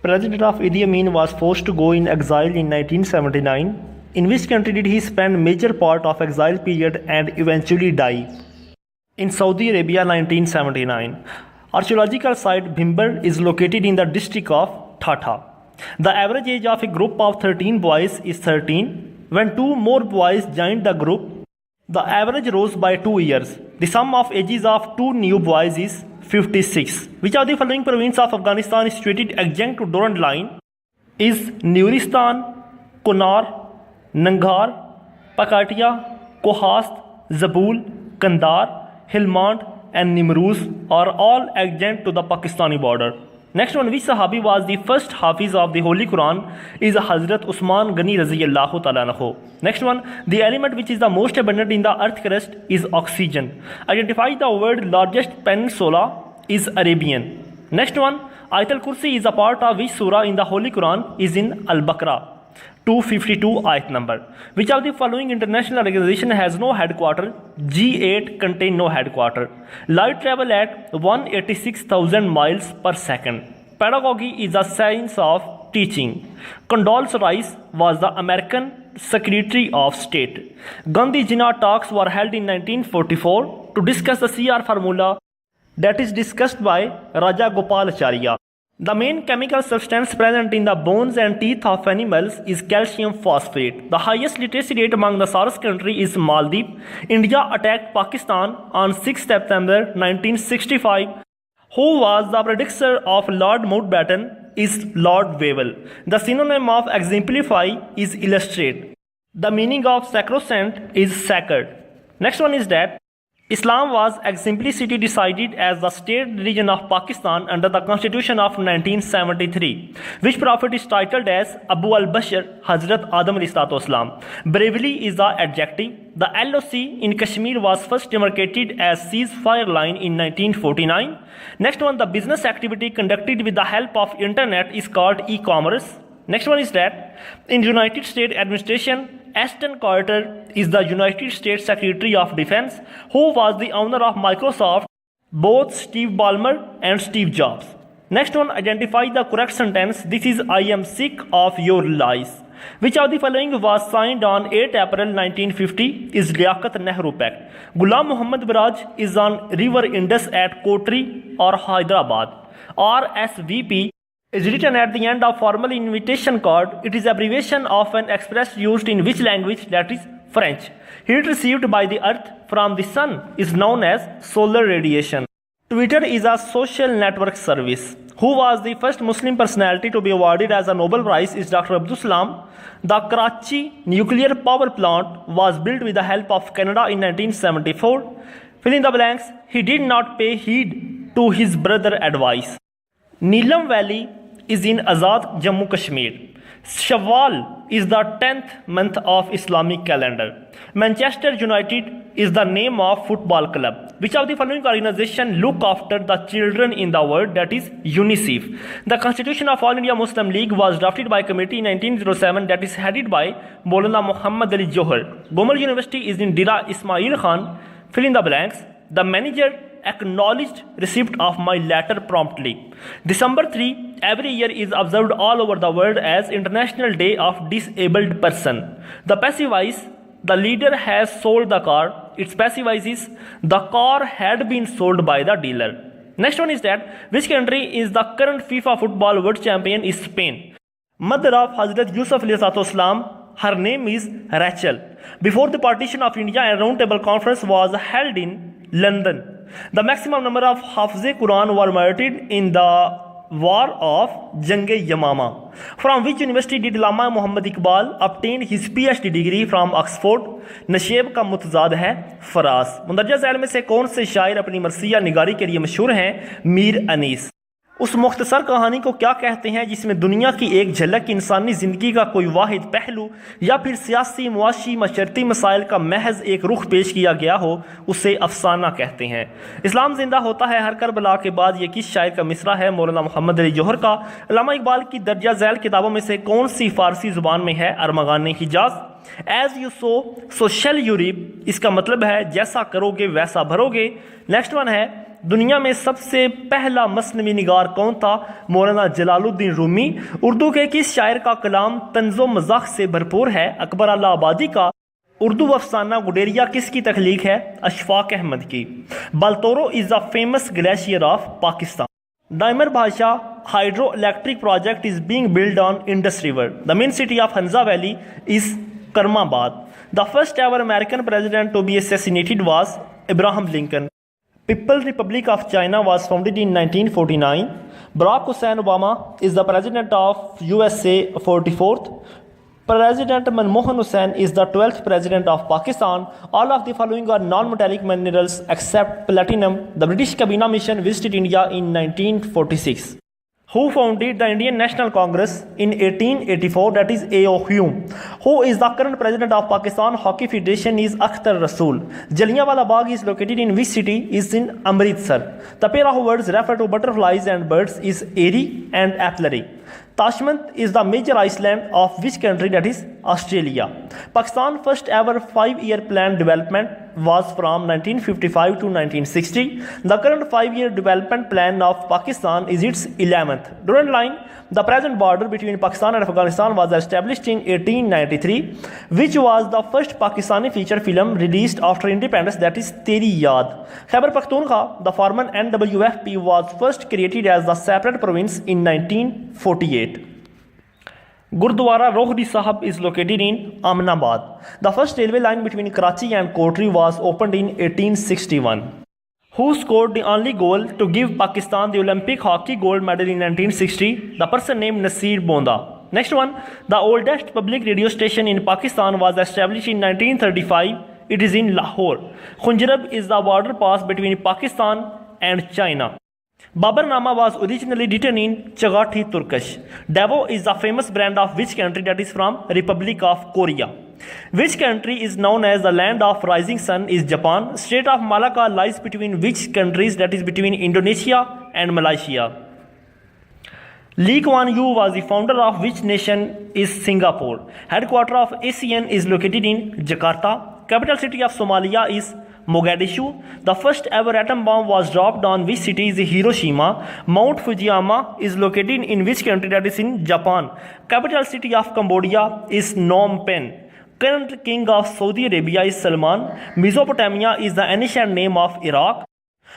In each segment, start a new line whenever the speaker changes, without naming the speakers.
President of Idi Amin was forced to go in exile in 1979. In which country did he spend major part of exile period and eventually die? In Saudi Arabia, 1979. Archaeological site Bhimber is located in the district of Thatta. The average age of a group of 13 boys is 13. When 2 more boys joined the group, the average rose by 2 years. The sum of ages of 2 new boys is 56. Which of the following province of Afghanistan is situated adjacent to Durand Line? Is Nuristan, Kunar, Nangarhar, Pakatia, Kohast, Zabul, Kandahar, Helmand and Nimruz are all adjacent to the Pakistani border. Next one, which Sahabi was the first Hafiz of the Holy Quran? Is Hazrat Usman Ghani Raziyallahu Ta'ala anhu. Next one, the element which is the most abundant in the earth crust is oxygen. Identify the word largest peninsula is Arabian. Next one, Ayatul Kursi is a part of which surah in the Holy Quran? Is in Al-Baqarah 252 ayat number. Which of the following international organization has no headquarter? G8 contain no headquarter. Light travel at 186,000 miles per second. Pedagogy is the science of teaching. Condoleezza Rice was the American Secretary of State. Gandhi Jinnah talks were held in 1944 to discuss the CR formula that is discussed by Raja Gopalacharya. The main chemical substance present in the bones and teeth of animals is calcium phosphate. The highest literacy rate among the SARS country is Maldives. India attacked Pakistan on 6 September 1965. Who was the predecessor of Lord Mountbatten? Is Lord Wavell. The synonym of exemplify is illustrate. The meaning of sacrosanct is sacred. Next one is that Islam was explicitly decided as the state religion of Pakistan under the Constitution of 1973. Which prophet is titled as Abu al-Bashar Hazrat Adam Islam? Bravely is the adjective. The LOC in Kashmir was first demarcated as ceasefire line in 1949. Next one, the business activity conducted with the help of internet is called e-commerce. Next one is that in United States administration, Ashton Carter is the United States Secretary of Defense. Who was the owner of Microsoft? Both Steve Ballmer and Steve Jobs. Next one, identify the correct sentence. This is I am sick of your lies. Which of the following was signed on 8 April 1950? Is Liaquat Nehru Pact. Ghulam Muhammad Baraj is on River Indus at Kotri or Hyderabad. RSVP is written at the end of formal invitation card. It is abbreviation of an express used in which language? That is French. Heat received by the earth from the sun is known as solar radiation. Twitter is a social network service. Who was the first Muslim personality to be awarded as a Nobel Prize? Is Dr. Abdul Salam. The Karachi nuclear power plant was built with the help of Canada in 1974. Fill in the blanks. He did not pay heed to his brother's advice. Neelam Valley is in Azad, Jammu Kashmir. Shawwal is the 10th month of Islamic calendar. Manchester United is the name of football club. Which of the following organization look after the children in the world? That is UNICEF. The Constitution of All India Muslim League was drafted by committee in 1907 that is headed by Maulana Muhammad Ali Johar. Gomal University is in Dira Ismail Khan. Fill in the blanks. The manager acknowledged receipt of my letter promptly. December 3 every year is observed all over the world as International Day of Disabled Person. The passive voice, the leader has sold the car. Its passive voice is the car had been sold by the dealer. Next one is that which country is the current FIFA football world champion? Is Spain. Mother of Hazrat Yusuf Islam, her name is Rachel. Before the partition of India, a roundtable conference was held in London. The maximum number of Hafze Quran were martyred in the war of Jang-e-Yamama. From which university did Allama Muhammad Iqbal obtain his PhD degree? From Oxford. नशेब का मुतजाद है फरास. मुंदरजा ज़ैल में से कौन से शायर अपनी मरसिया निगारी के लिए मशहूर हैं? मीर अनीस. उस मुख्तसर कहानी को क्या कहते हैं जिसमें दुनिया की एक झलक इंसानी ज़िंदगी का कोई वाहिद पहलू या फिर सियासी मुआशी मशरती मसाइल का महज एक रुख पेश किया गया हो? उसे अफसाना कहते हैं. इस्लाम जिंदा होता है हर करबला के बाद ये किस शायर का मिसरा है? मौलाना मोहम्मद अली जौहर का. अल्लामा इकबाल की दर्जा झैल किताबों में से कौन सी फ़ारसी ज़ुबान में है? Armaghan Hijaz. As you sow shall you reap, इसका मतलब है जैसा करोगे वैसा भरोगे. नेक्स्ट वन है दुनिया में सबसे पहला मसनवी निगार कौन था? मौलाना जलालुद्दीन रूमी। उर्दू के किस शायर का कलाम तंज़ो मज़ाक से भरपूर है? अकबर अल्लाह आबादी का। उर्दू अफसाना गुडेरिया किसकी तख्लीक है? अशफाक अहमद की। Baltoro is the famous glacier of Pakistan. Diamer Bhasha hydro electric project is being build on Indus river. The main city of Hunza valley is Karimabad. The first ever American president to be assassinated was Abraham Lincoln. People's Republic of China was founded in 1949. Barack Hussein Obama is the president of USA 44th. President Manmohan Hussain is the 12th president of Pakistan. All of the following are non-metallic minerals except platinum. The British Cabinet mission visited India in 1946. Who founded the Indian National Congress in 1884? That is A.O. Hume. Who is the current president of Pakistan Hockey Federation? Is Akhtar Rasool. Jallianwala Bagh is located in which city? Is in Amritsar. The pair of words refer to butterflies and birds is airy and apiary. Tashkent is the major island of which country? That is Australia. Pakistan first ever 5-year plan development was from 1955 to 1960. The current 5-year development plan of Pakistan is its 11th. Durand Line, the present border between Pakistan and Afghanistan, was established in 1893, which was the first Pakistani feature film released after independence, that is Teri Yaad. Khyber Pakhtunkhwa, the former NWFP, was first created as the separate province in 1948. Gurdwara Rohri Sahib is located in Ahmedabad. The first railway line between Karachi and Kotri was opened in 1861. Who scored the only goal to give Pakistan the Olympic hockey gold medal in 1960? The person named Nasir Bonda. Next one, the oldest public radio station in Pakistan was established in 1935. It is in Lahore. Khunjarab is the border pass between Pakistan and China. Baburnama was originally written in Chagathi Turkish. Devo is the famous brand of which country? That is from Republic of Korea. Which country is known as the land of rising sun? Is Japan. State of Malacca lies between which countries? That is between Indonesia and Malaysia. Lee Kuan Yew was the founder of which nation? Is Singapore. Headquarter of ASEAN is located in Jakarta. Capital city of Somalia is Mogadishu. The first ever atom bomb was dropped on which city? Is Hiroshima. Mount Fujiyama is located in which country? That is in Japan. Capital city of Cambodia is Phnom Penh. Current king of Saudi Arabia is Salman. Mesopotamia is the ancient name of Iraq.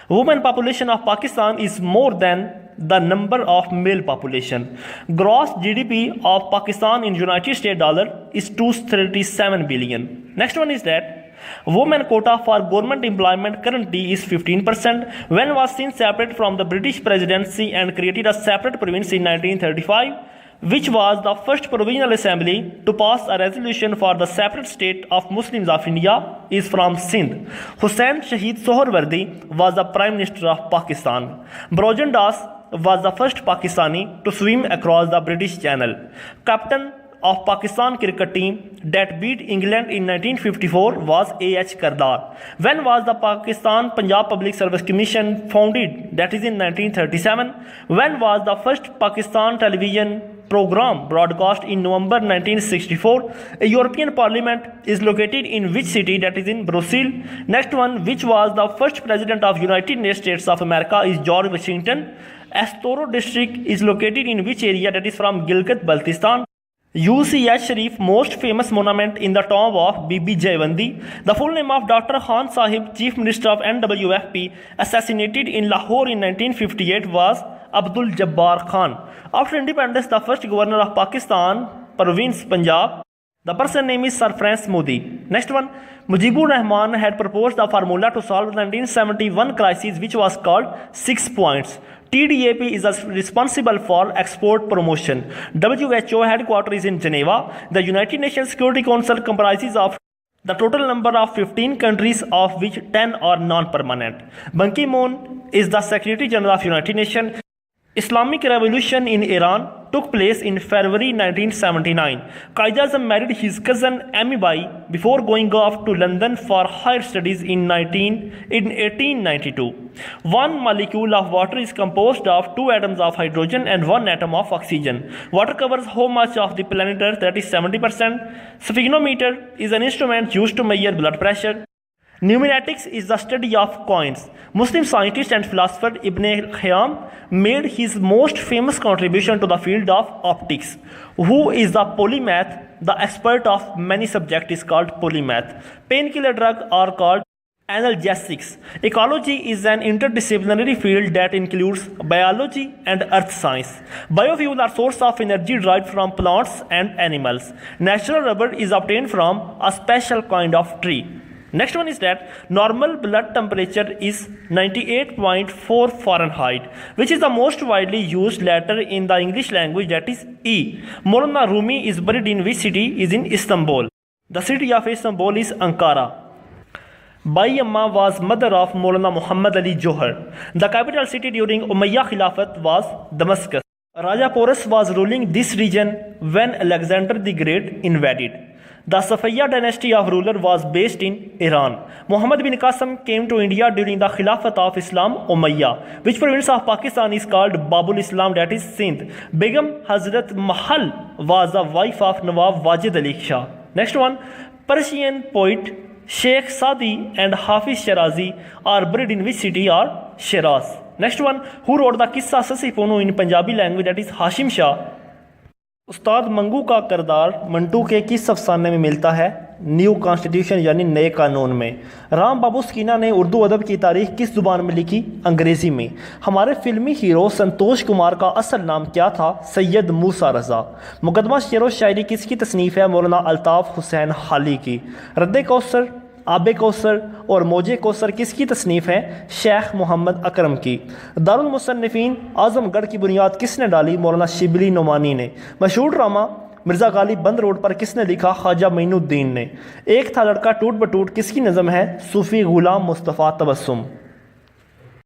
Women population of Pakistan is more than the number of male population. Gross GDP of Pakistan in United States dollar is 237 billion. Next one is that women quota for government employment currently is 15%. When was Sindh separate from the British presidency and created a separate province in 1935? Which was the first provisional assembly to pass a resolution for the separate state of Muslims of India? Is from Sindh. Hussain Shahid Sohrawardi was the Prime Minister of Pakistan. Brojan Das was the first Pakistani to swim across the British Channel. Captain of Pakistan cricket team that beat England in 1954 was A.H. Kardar. When was the Pakistan Punjab Public Service Commission founded? That is in 1937. When was the first Pakistan television program broadcast? In November 1964. A European Parliament is located in which city? That is in Brussels. Next one, which was the first president of United States of America? Is George Washington. Astoro district is located in which area? That is from Gilgit-Baltistan. UCH Sharif, most famous monument in the tomb of Bibi Jaywandi. The full name of Dr. Khan Sahib, Chief Minister of NWFP, assassinated in Lahore in 1958, was Abdul Jabbar Khan. After independence, the first governor of Pakistan, Province Punjab, the person name is Sir Francis Modi. Next one, Mujibur Rahman had proposed the formula to solve the 1971 crisis, which was called 6 points. TDAP is responsible for export promotion. WHO headquarters is in Geneva. The United Nations Security Council comprises of the total number of 15 countries, of which 10 are non-permanent. Ban Ki-moon is the Secretary General of United Nations. Islamic Revolution in Iran took place in February 1979. Quaid-e-Azam married his cousin Amy Bai before going off to London for higher studies in 1892. One molecule of water is composed of 2 atoms of hydrogen and 1 atom of oxygen. Water covers how much of the planet Earth? That is 70%. Sphygmometer is an instrument used to measure blood pressure. Numismatics is the study of coins. Muslim scientist and philosopher Ibn Khayyam made his most famous contribution to the field of optics. Who is the polymath? The expert of many subjects is called polymath. Painkiller drugs are called analgesics. Ecology is an interdisciplinary field that includes biology and earth science. Biofuels are source of energy derived from plants and animals. Natural rubber is obtained from a special kind of tree. Next one is that normal blood temperature is 98.4 Fahrenheit, which is the most widely used letter in the English language, that is E. Maulana Rumi is buried in which city? Is in Istanbul. The city of Istanbul is Ankara. Bai Amma was mother of Maulana Muhammad Ali Johar. The capital city during Umayyad Khilafat was Damascus. Raja Porus was ruling this region when Alexander the Great invaded. The Safayyad dynasty of ruler was based in Iran. Muhammad bin Qasim came to India during the Khilafat of Islam Umayyah. Which province of Pakistan is called Babul Islam, that is Sindh? Begum Hazrat Mahal was the wife of Nawab Wajid Ali Shah. Next one, Persian poet Sheikh Sadi and Hafiz Shirazi are buried in which city? Or Shiraz. Next one, who wrote the Qissa Sassi-Ponu in Punjabi language, that is Hashim Shah. उस्ताद मंगू का किरदार मंटू के किस अफसाने में मिलता है? New constitution यानी नए कानून में। राम बाबू स्कीना ने उर्दू अदब की तारीख किस ज़ुबान में लिखी? अंग्रेज़ी में। हमारे फिल्मी हीरो संतोष कुमार का असल नाम क्या था? सैयद मूसा रज़ा। मुकदमा शेर व शायरी किसकी तसनीफ़ है? मौलाना अल्ताफ़ हुसैन हाली की। रद्द कौसर, आब कौसर और मौजे कौसर किसकी तसनीफ़ है? शेख मोहम्मद अकरम की। दारुल मुसन्निफ़ीन आज़मगढ़ की बुनियाद किसने डाली? मौलाना शिबली नोमानी ने। मशहूर ड्रामा मिर्ज़ा गालिब बंद रोड पर किसने लिखा? ख्वाजा मोइनुद्दीन ने। एक था लड़का टूट बटूट किसकी नज़म है? सूफ़ी ग़ुलाम मुस्तफ़ा तबस्सुम।